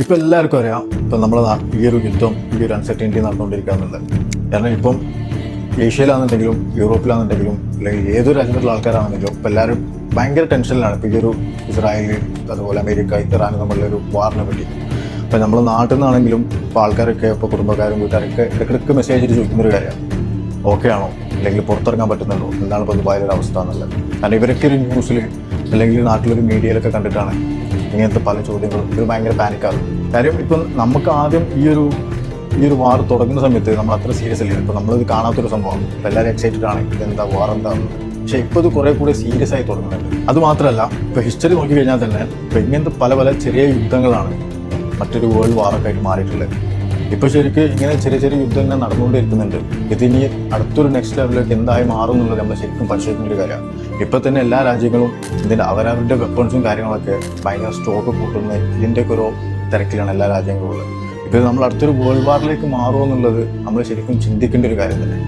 ഇപ്പം എല്ലാവർക്കും അറിയാം, ഇപ്പം നമ്മളെ ഈ ഒരു യുദ്ധം, ഈ ഒരു അൺസർട്ടനിറ്റി നടന്നുകൊണ്ടിരിക്കുകയെന്നുള്ളത്. കാരണം ഇപ്പം ഏഷ്യയിലാണെന്നുണ്ടെങ്കിലും യൂറോപ്പിലാണെന്നുണ്ടെങ്കിലും അല്ലെങ്കിൽ ഏതൊരു രാജ്യത്തുള്ള ആൾക്കാരാണെന്നുണ്ടെങ്കിലും ഇപ്പം എല്ലാവരും ഭയങ്കര ടെൻഷനിലാണ്. ഇപ്പോൾ ഈ ഒരു ഇസ്രായേൽ, അതുപോലെ അമേരിക്ക, ഇറാൻ തമ്മിലുള്ള ഒരു വാറിനെ പറ്റി. ഇപ്പം നമ്മൾ നാട്ടിൽ നിന്നാണെങ്കിലും ഇപ്പോൾ ആൾക്കാരൊക്കെ, ഇപ്പോൾ കുടുംബക്കാരും വീട്ടുകാരൊക്കെ ഇടയ്ക്കിടയ്ക്ക് മെസ്സേജ് അയച്ചിട്ട് ചോദിക്കുന്നൊരു കാര്യമാണ്, ഓക്കെ ആണോ, അല്ലെങ്കിൽ പുറത്തിറങ്ങാൻ പറ്റുന്നുണ്ടോ, എന്താണ് ഇപ്പോൾ ദുബായിലൊരു അവസ്ഥ എന്നുള്ളത്. കാരണം ഇവരൊക്കെ ഒരു ന്യൂസിൽ അല്ലെങ്കിൽ നാട്ടിലൊരു മീഡിയയിലൊക്കെ കണ്ടിട്ടാണ് ഇങ്ങനത്തെ പല ചോദ്യങ്ങളും. ഇത് ഭയങ്കര പാനിക്കാകും. കാര്യം ഇപ്പം നമുക്ക് ആദ്യം ഈ ഒരു വാർ തുടങ്ങുന്ന സമയത്ത് നമ്മൾ അത്ര സീരിയസ് അല്ലേ. ഇപ്പോൾ നമ്മളിത് കാണാത്തൊരു സംഭവം, ഇപ്പോൾ എല്ലാവരും എക്സൈറ്റഡ് ആണ്, ഇതെന്താ വാർ എന്താ. പക്ഷേ ഇപ്പോൾ ഇത് കുറേ കൂടെ സീരിയസ് ആയി തുടങ്ങുന്നുണ്ട്. അതുമാത്രമല്ല, ഇപ്പോൾ ഹിസ്റ്ററി നോക്കി കഴിഞ്ഞാൽ തന്നെ ഇപ്പോൾ ഇങ്ങനത്തെ പല പല ചെറിയ യുദ്ധങ്ങളാണ് മറ്റൊരു വേൾഡ് വാറൊക്കെ ആയിട്ട് മാറിയിട്ടുള്ളത്. ഇപ്പോൾ ശരിക്കും ഇങ്ങനെ ചെറിയ ചെറിയ യുദ്ധങ്ങൾ നടന്നുകൊണ്ടിരിക്കുന്നുണ്ട്. ഇതിനി അടുത്തൊരു നെക്സ്റ്റ് ലെവലിലേക്ക് എന്തായി മാറും എന്നുള്ളത് നമ്മൾ ശരിക്കും പരിശോധിക്കുന്ന ഒരു കാര്യമാണ്. ഇപ്പോൾ തന്നെ എല്ലാ രാജ്യങ്ങളും അവരവരുടെ വെപ്പൺസും കാര്യങ്ങളൊക്കെ ഭയങ്കര സ്റ്റോക്ക് കൂട്ടുന്ന ഇതിൻ്റെയൊക്കെ ഒരു തിരക്കിലാണ് എല്ലാ രാജ്യങ്ങളും ഉള്ളത്. ഇപ്പോൾ നമ്മൾ അടുത്തൊരു വേൾഡ് വാറിലേക്ക് മാറുമോ എന്നുള്ളത് നമ്മൾ ശരിക്കും ചിന്തിക്കേണ്ട ഒരു കാര്യം തന്നെ.